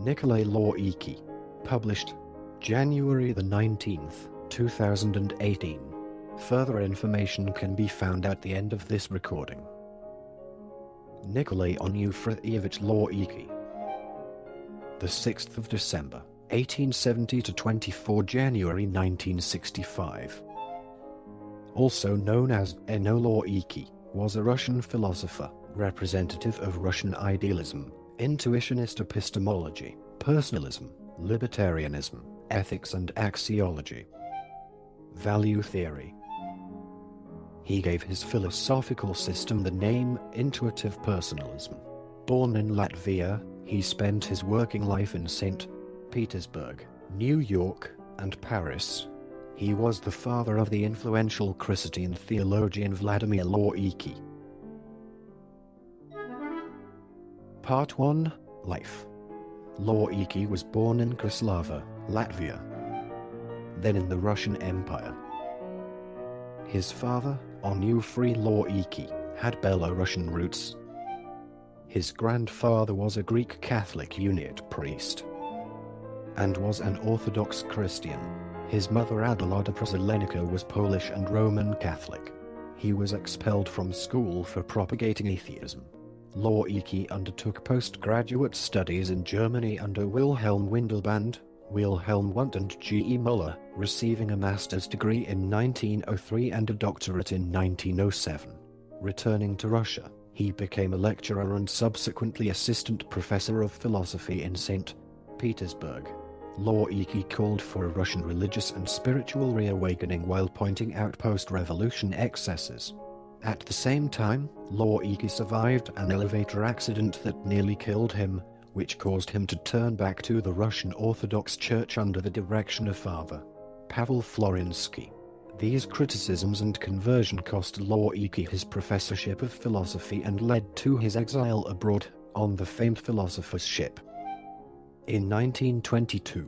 Nikolay Lossky. Published January the 19th, 2018. Further information can be found at the end of this recording. Nikolay Onufrievich Lossky. The 6th of December, 1870 to 24 January 1965. Also known as Eno Lossky, was a Russian philosopher, representative of Russian idealism, intuitionist epistemology, personalism, libertarianism, ethics and axiology. Value theory. He gave his philosophical system the name intuitive personalism. Born in Latvia, he spent his working life in St. Petersburg, New York, and Paris. He was the father of the influential Christian theologian Vladimir Lossky. Part 1. Life. Lossky was born in Krasnava, Latvia, then in the Russian Empire. His father, Onufrievich Lossky, had Belarusian roots. His grandfather was a Greek Catholic unit priest and was an Orthodox Christian. His mother Adelaida Przelenka was Polish and Roman Catholic. He was expelled from school for propagating atheism. Lossky undertook postgraduate studies in Germany under Wilhelm Windelband, Wilhelm Wundt and G. E. Müller, receiving a master's degree in 1903 and a doctorate in 1907. Returning to Russia, he became a lecturer and subsequently assistant professor of philosophy in St. Petersburg. Lossky called for a Russian religious and spiritual reawakening while pointing out post-revolution excesses. At the same time, Lossky survived an elevator accident that nearly killed him, which caused him to turn back to the Russian Orthodox Church under the direction of Father Pavel Florinsky. These criticisms and conversion cost Lossky his professorship of philosophy and led to his exile abroad, on the famed philosopher's ship. In 1922,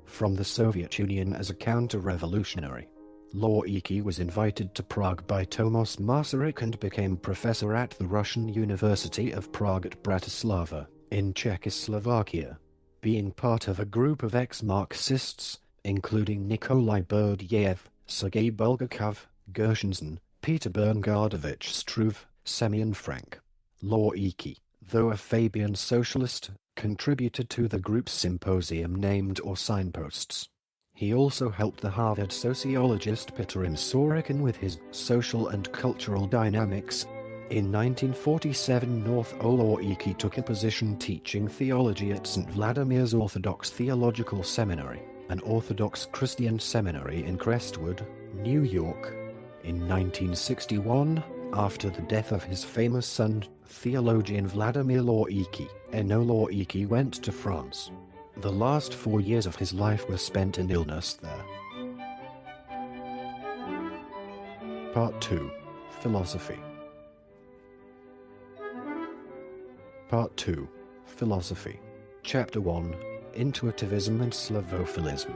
from the Soviet Union as a counter-revolutionary, Lossky was invited to Prague by Tomas Masaryk and became professor at the Russian University of Prague at Bratislava, in Czechoslovakia. Being part of a group of ex-Marxists, including Nikolai Berdyaev, Sergei Bulgakov, Gershenson, Peter Bernardovich Struve, Semyon Frank. Lossky, though a Fabian socialist, contributed to the group's symposium named or signposts. He also helped the Harvard sociologist Peter M. Sorokin with his Social and Cultural Dynamics. In 1947, Lossky took a position teaching theology at St. Vladimir's Orthodox Theological Seminary, an Orthodox Christian seminary in Crestwood, New York. In 1961, after the death of his famous son, theologian Vladimir Lossky, Eno Lossky went to France. The last 4 years of his life were spent in illness there. Part 2. Philosophy. Part 2. Philosophy. Chapter 1. Intuitivism and Slavophilism.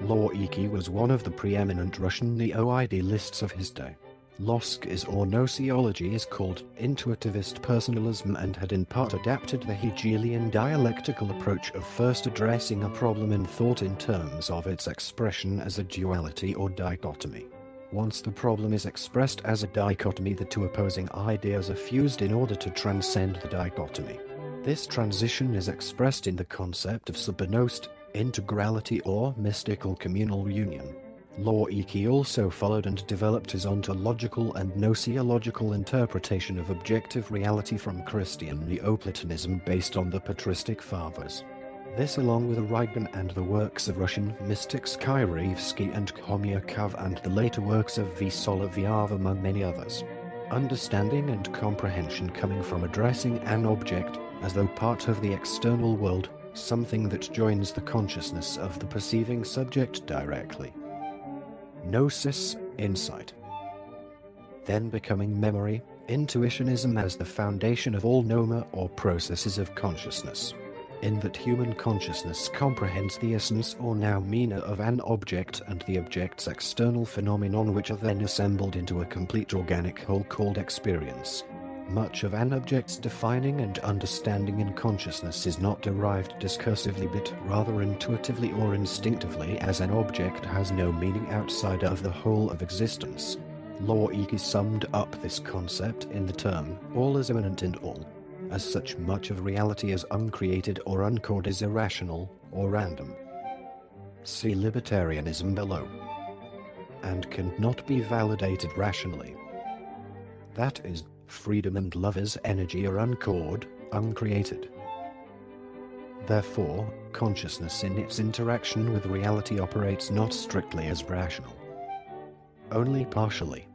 Lossky was one of the preeminent Russian neo-idealists of his day. Lossky's or gnoseology is called intuitivist personalism and had in part adapted the Hegelian dialectical approach of first addressing a problem in thought in terms of its expression as a duality or dichotomy. Once the problem is expressed as a dichotomy, the two opposing ideas are fused in order to transcend the dichotomy. This transition is expressed in the concept of subenost, integrality or mystical communal union. Lossky also followed and developed his ontological and gnoseological interpretation of objective reality from Christian Neoplatonism based on the patristic fathers. This, along with Origen and the works of Russian mystics Kyrevsky and Khomyakov and the later works of V. Solovyov among many others. Understanding and comprehension coming from addressing an object, as though part of the external world, something that joins the consciousness of the perceiving subject directly. Gnosis, insight. Then becoming memory, intuitionism as the foundation of all noma or processes of consciousness. In that human consciousness comprehends the essence or noumena of an object and the object's external phenomenon, which are then assembled into a complete organic whole called experience. Much of an object's defining and understanding in consciousness is not derived discursively but rather intuitively or instinctively, as an object has no meaning outside of the whole of existence. Lossky summed up this concept in the term, all is immanent in all. As such, much of reality as uncreated or uncalled is irrational or random. See libertarianism below. And cannot be validated rationally. That is, freedom and love as energy are uncalled, uncreated. Therefore, consciousness in its interaction with reality operates not strictly as rational. Only partially.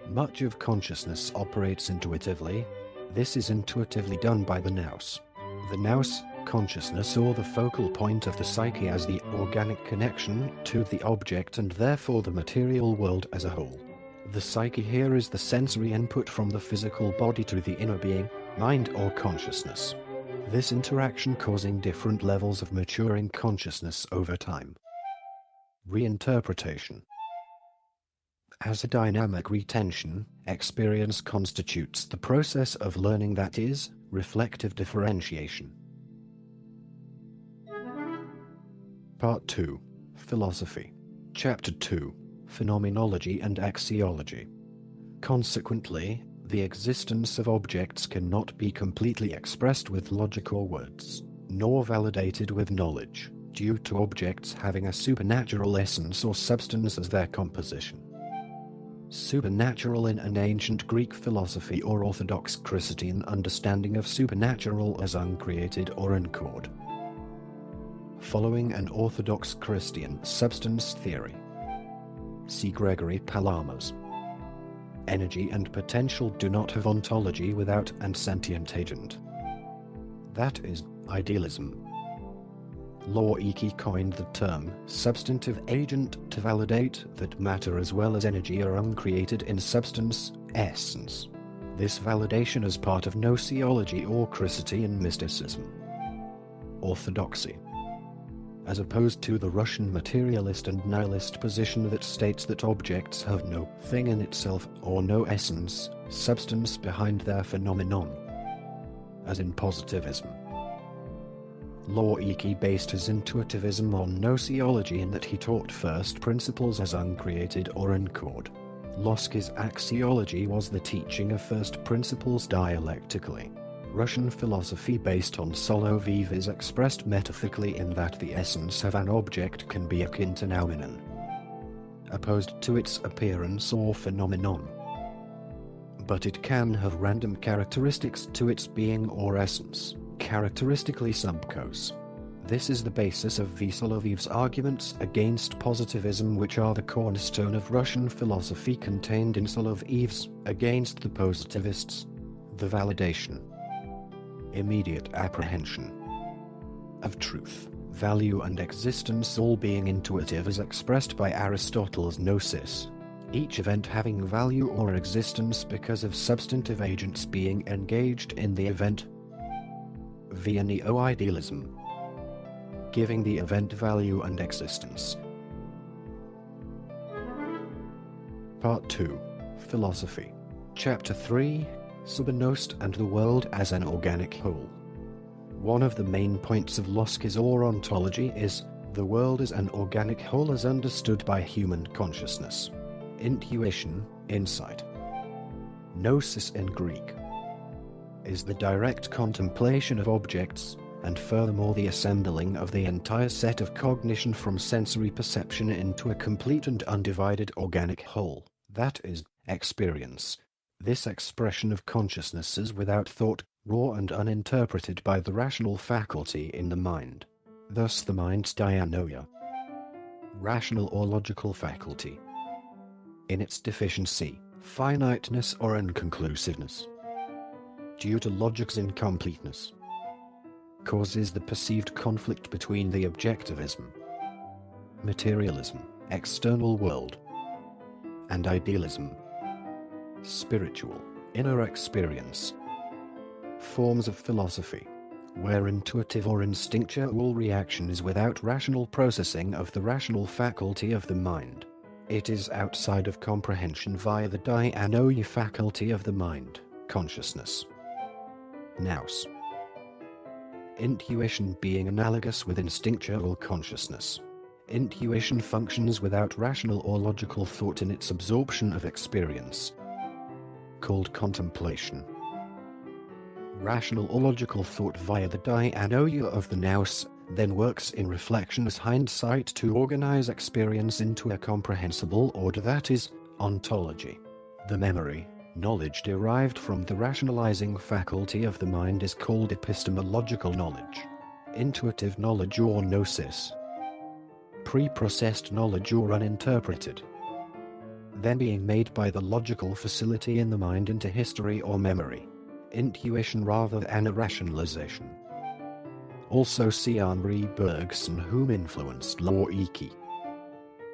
Much of consciousness operates intuitively. This is intuitively done by the nous. The nous, consciousness, or the focal point of the psyche as the organic connection to the object and therefore the material world as a whole. The psyche here is the sensory input from the physical body to the inner being, mind or consciousness. This interaction causing different levels of maturing consciousness over time. Reinterpretation. As a dynamic retention, experience constitutes the process of learning, that is, reflective differentiation. Part 2. Philosophy. Chapter 2. Phenomenology and axiology. Consequently, the existence of objects cannot be completely expressed with logical words, nor validated with knowledge, due to objects having a supernatural essence or substance as their composition. Supernatural in an ancient Greek philosophy or Orthodox Christian understanding of supernatural as uncreated or uncalled. Following an Orthodox Christian substance theory. See Gregory Palamas. Energy and potential do not have ontology without an sentient agent. That is idealism. Lossky coined the term substantive agent to validate that matter as well as energy are uncreated in substance, essence. This validation is part of gnoseology or Christian mysticism. Orthodoxy. As opposed to the Russian materialist and nihilist position that states that objects have no thing in itself or no essence, substance behind their phenomenon. As in positivism. Lossky based his intuitivism on gnoseology in that he taught first principles as uncreated or uncalled. Lossky's axiology was the teaching of first principles dialectically. Russian philosophy based on solo vive is expressed metaphysically in that the essence of an object can be akin to noumenon, opposed to its appearance or phenomenon. But it can have random characteristics to its being or essence, characteristically subcose. This is the basis of Soloviv's arguments against positivism, which are the cornerstone of Russian philosophy contained in Soloviv's against the positivists. The validation, immediate apprehension of truth, value and existence all being intuitive as expressed by Aristotle's gnosis. Each event having value or existence because of substantive agents being engaged in the event. Via neo-idealism, giving the event value and existence. Part 2. Philosophy. Chapter 3. Subnost and the world as an organic whole. One of the main points of Lossky's ontology is, the world is an organic whole as understood by human consciousness. Intuition, insight. Gnosis in Greek is the direct contemplation of objects, and furthermore the assembling of the entire set of cognition from sensory perception into a complete and undivided organic whole, that is, experience. This expression of consciousness is without thought, raw and uninterpreted by the rational faculty in the mind. Thus the mind's dianoia, rational or logical faculty, in its deficiency, finiteness or inconclusiveness, due to logic's incompleteness, causes the perceived conflict between the objectivism, materialism, external world, and idealism, spiritual, inner experience. Forms of philosophy, where intuitive or instinctual reaction is without rational processing of the rational faculty of the mind. It is outside of comprehension via the dianoia faculty of the mind, consciousness. Nous. Intuition being analogous with instinctual consciousness. Intuition functions without rational or logical thought in its absorption of experience, called contemplation. Rational or logical thought via the dianoia of the nous then works in reflection as hindsight to organize experience into a comprehensible order, that is, ontology. The memory, knowledge derived from the rationalizing faculty of the mind is called epistemological knowledge, intuitive knowledge or gnosis, pre-processed knowledge or uninterpreted, then being made by the logical facility in the mind into history or memory, intuition rather than a rationalization. Also see Henri Bergson, whom influenced Lossky.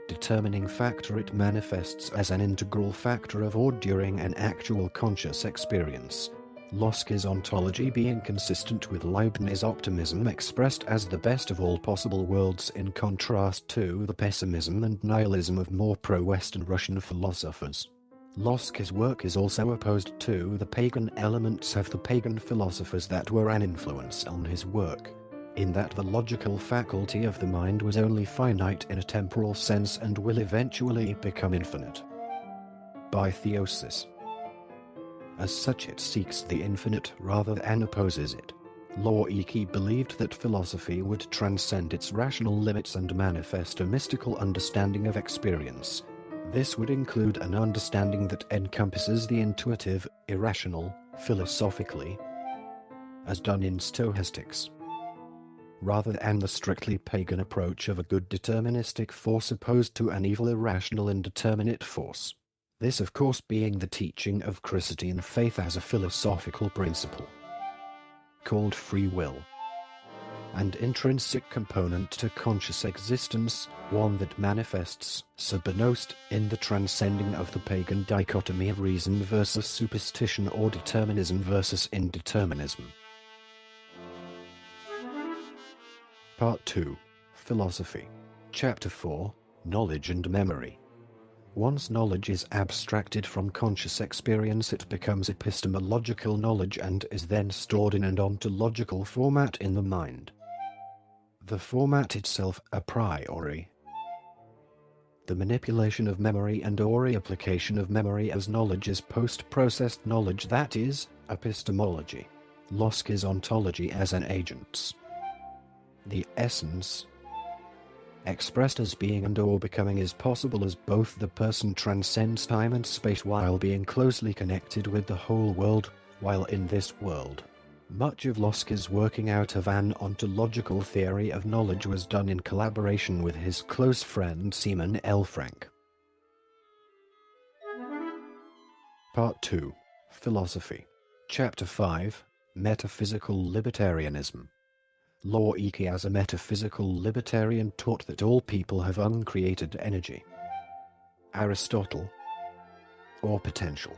Determining factor, it manifests as an integral factor of or during an actual conscious experience. Lossky's ontology being consistent with Leibniz optimism expressed as the best of all possible worlds, in contrast to the pessimism and nihilism of more pro-Western Russian philosophers. Lossky's work is also opposed to the pagan elements of the pagan philosophers that were an influence on his work, in that the logical faculty of the mind was only finite in a temporal sense and will eventually become infinite by theosis. As such, it seeks the infinite rather than opposes it. Lossky believed that philosophy would transcend its rational limits and manifest a mystical understanding of experience. This would include an understanding that encompasses the intuitive, irrational, philosophically, as done in stochastics, rather than the strictly pagan approach of a good deterministic force opposed to an evil irrational indeterminate force. This, of course, being the teaching of Christian faith as a philosophical principle, called free will, and intrinsic component to conscious existence, one that manifests sub nous in the transcending of the pagan dichotomy of reason versus superstition or determinism versus indeterminism. Part 2. Philosophy. Chapter 4. Knowledge and Memory. Once knowledge is abstracted from conscious experience, it becomes epistemological knowledge and is then stored in an ontological format in the mind. The format itself a priori. The manipulation of memory and or application of memory as knowledge is post-processed knowledge, that is, epistemology. Lossky's ontology as an agent's. The essence, expressed as being and or becoming, is possible as both the person transcends time and space while being closely connected with the whole world, while in this world. Much of Lossky's working out of an ontological theory of knowledge was done in collaboration with his close friend Simon L. Frank. Part 2. Philosophy. Chapter 5. Metaphysical Libertarianism. Lossky, as a metaphysical libertarian, taught that all people have uncreated energy. Aristotle, or potential.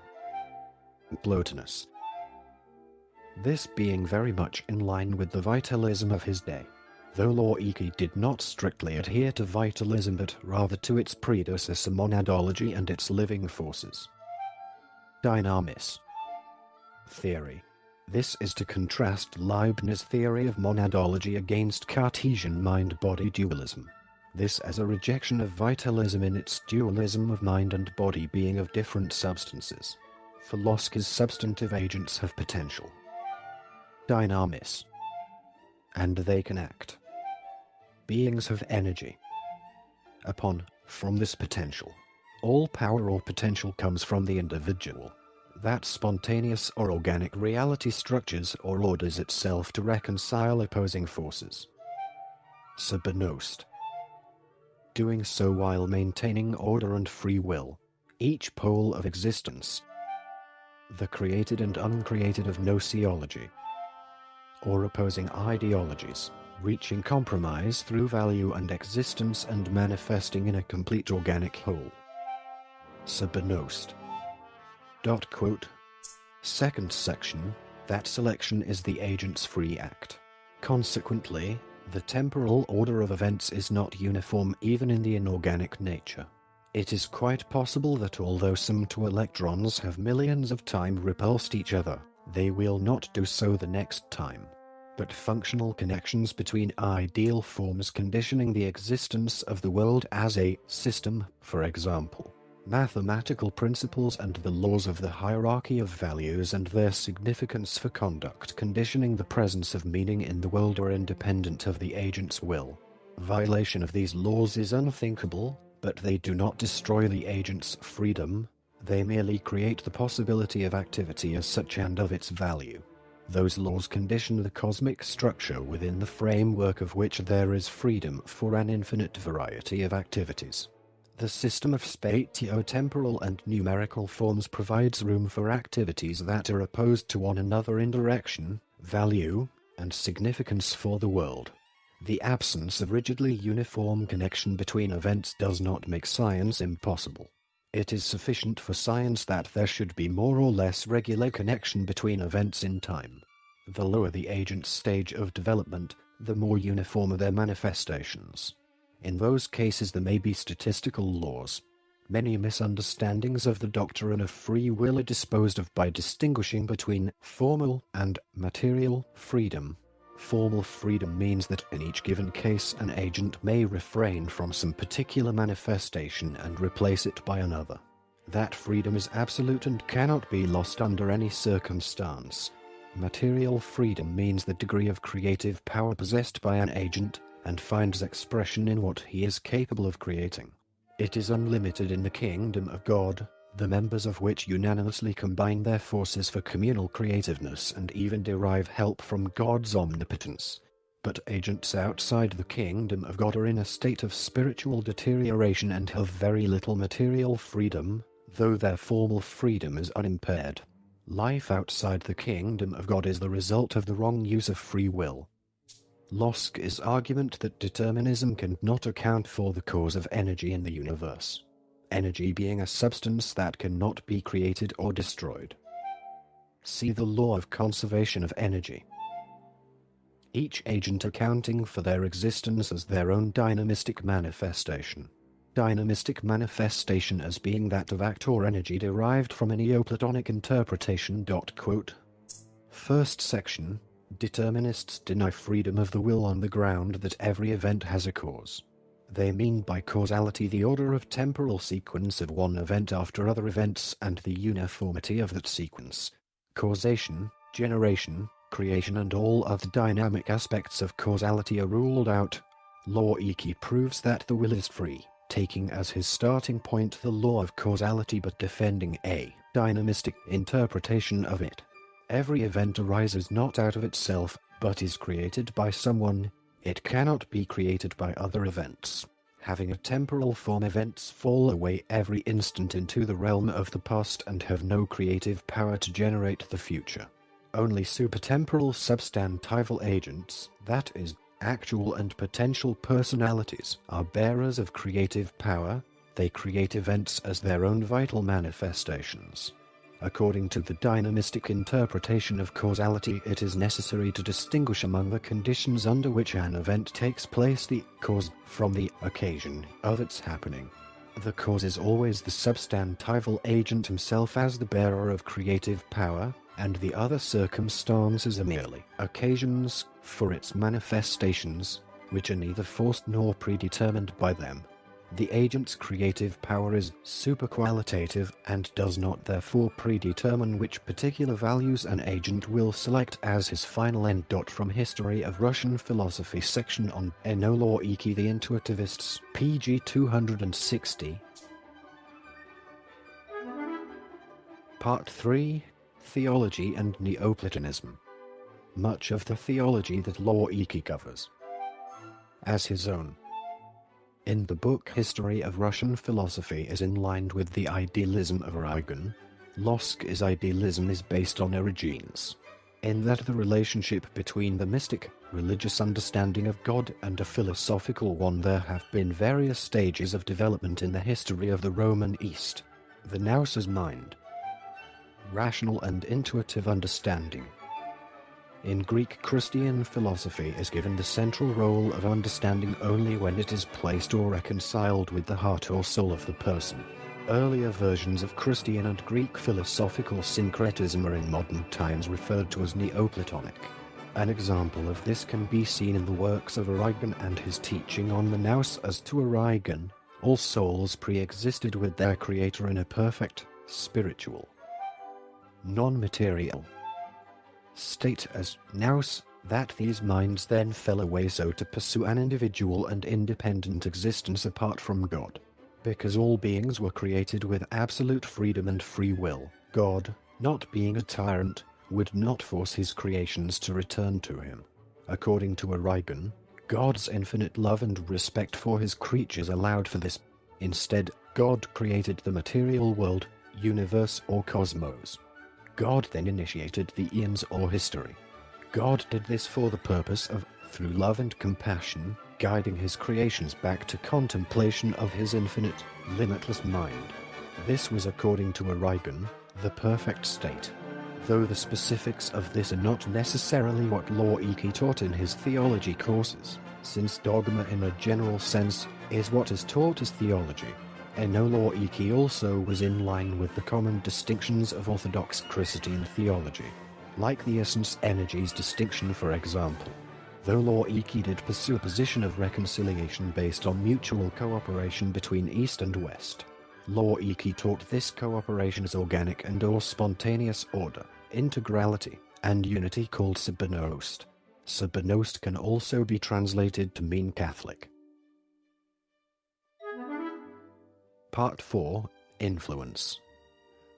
Plotinus. This being very much in line with the vitalism of his day, though Lossky did not strictly adhere to vitalism but rather to its predecessor monadology and its living forces. Dynamis. Theory. This is to contrast Leibniz' theory of monadology against Cartesian mind-body dualism. This as a rejection of vitalism in its dualism of mind and body being of different substances. For Lossky's substantive agents have potential, dynamis, and they can act. Beings have energy. From this potential, all power or potential comes from the individual. That spontaneous or organic reality structures or orders itself to reconcile opposing forces. Sub nous. Doing so while maintaining order and free will, each pole of existence, the created and uncreated of gnoseology, or opposing ideologies, reaching compromise through value and existence and manifesting in a complete organic whole. Sub nous. Second section, that selection is the agent's free act. Consequently, the temporal order of events is not uniform even in the inorganic nature. It is quite possible that although some two electrons have millions of times repulsed each other, they will not do so the next time. But functional connections between ideal forms conditioning the existence of the world as a system, for example, mathematical principles and the laws of the hierarchy of values and their significance for conduct conditioning the presence of meaning in the world are independent of the agent's will. Violation of these laws is unthinkable, but they do not destroy the agent's freedom, they merely create the possibility of activity as such and of its value. Those laws condition the cosmic structure within the framework of which there is freedom for an infinite variety of activities. The system of spatio-temporal and numerical forms provides room for activities that are opposed to one another in direction, value, and significance for the world. The absence of rigidly uniform connection between events does not make science impossible. It is sufficient for science that there should be more or less regular connection between events in time. The lower the agent's stage of development, the more uniform are their manifestations. In those cases there may be statistical laws. Many misunderstandings of the doctrine of free will are disposed of by distinguishing between formal and material freedom. Formal freedom means that in each given case an agent may refrain from some particular manifestation and replace it by another. That freedom is absolute and cannot be lost under any circumstance. Material freedom means the degree of creative power possessed by an agent, and finds expression in what he is capable of creating. It is unlimited in the kingdom of God, the members of which unanimously combine their forces for communal creativeness and even derive help from God's omnipotence. But agents outside the kingdom of God are in a state of spiritual deterioration and have very little material freedom, though their formal freedom is unimpaired. Life outside the kingdom of God is the result of the wrong use of free will. Lossky's argument that determinism cannot account for the cause of energy in the universe. Energy being a substance that cannot be created or destroyed. See the law of conservation of energy. Each agent accounting for their existence as their own dynamistic manifestation. Dynamistic manifestation as being that of act or energy derived from a Neoplatonic interpretation. First section, determinists deny freedom of the will on the ground that every event has a cause. They mean by causality the order of temporal sequence of one event after other events and the uniformity of that sequence. Causation, generation, creation and all other dynamic aspects of causality are ruled out. Lossky proves that the will is free, taking as his starting point the law of causality but defending a dynamistic interpretation of it. Every event arises not out of itself, but is created by someone. It cannot be created by other events. Having a temporal form, events fall away every instant into the realm of the past and have no creative power to generate the future. Only supertemporal substantival agents, that is, actual and potential personalities, are bearers of creative power. They create events as their own vital manifestations. According to the dynamistic interpretation of causality, it is necessary to distinguish among the conditions under which an event takes place the cause from the occasion of its happening. The cause is always the substantival agent himself as the bearer of creative power, and the other circumstances are merely occasions for its manifestations, which are neither forced nor predetermined by them. The agent's creative power is superqualitative and does not therefore predetermine which particular values an agent will select as his final end. From History of Russian Philosophy section on Lossky the Intuitivists, pg 260. Part 3, Theology and Neoplatonism. Much of the theology that Lossky covers as his own in the book History of Russian Philosophy is in line with the idealism of Origen. Lossky's idealism is based on Origen's, in that the relationship between the mystic, religious understanding of God and a philosophical one. There have been various stages of development in the history of the Roman East. The Nous mind, rational and intuitive understanding, In Greek, Christian philosophy is given the central role of understanding only when it is placed or reconciled with the heart or soul of the person. Earlier versions of Christian and Greek philosophical syncretism are in modern times referred to as Neoplatonic. An example of this can be seen in the works of Origen and his teaching on the nous. As to Origen, all souls pre-existed with their creator in a perfect, spiritual, non-material state as nous, that these minds then fell away so to pursue an individual and independent existence apart from God. Because all beings were created with absolute freedom and free will, God, not being a tyrant, would not force his creations to return to him. According to Origen, God's infinite love and respect for his creatures allowed for this. Instead, God created the material world, universe or cosmos. God then initiated the eons or history. God did this for the purpose of, through love and compassion, guiding his creations back to contemplation of his infinite, limitless mind. This was, according to Origen, the perfect state. Though the specifics of this are not necessarily what Lossky taught in his theology courses, since dogma in a general sense is what is taught as theology. Lossky also was in line with the common distinctions of Orthodox Christian theology, like the essence-energies distinction for example. Though Lossky did pursue a position of reconciliation based on mutual cooperation between East and West, Lossky taught this cooperation as organic and or spontaneous order, integrality, and unity called Sabanost. Sabanost can also be translated to mean Catholic. Part 4. Influence.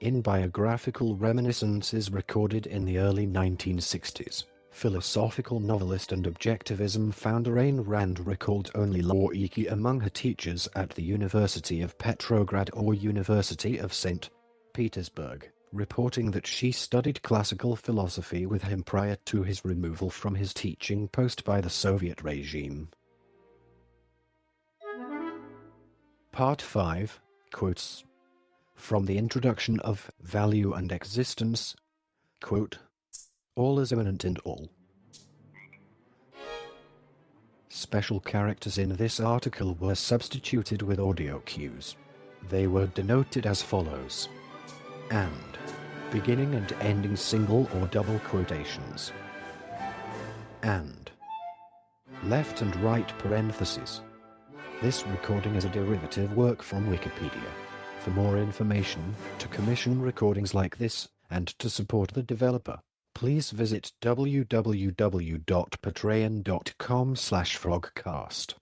In biographical reminiscences recorded in the early 1960s, philosophical novelist and objectivism founder Ayn Rand recalled only Lossky among her teachers at the University of Petrograd or University of St. Petersburg, reporting that she studied classical philosophy with him prior to his removal from his teaching post by the Soviet regime. Part 5. Quotes from the introduction of Value and Existence. Quote, all is immanent in all. Special characters in this article were substituted with audio cues. They were denoted as follows: and, beginning and ending single or double quotations, and, left and right parentheses. This recording is a derivative work from Wikipedia. For more information, to commission recordings like this, and to support the developer, please visit www.patreon.com/frogcast.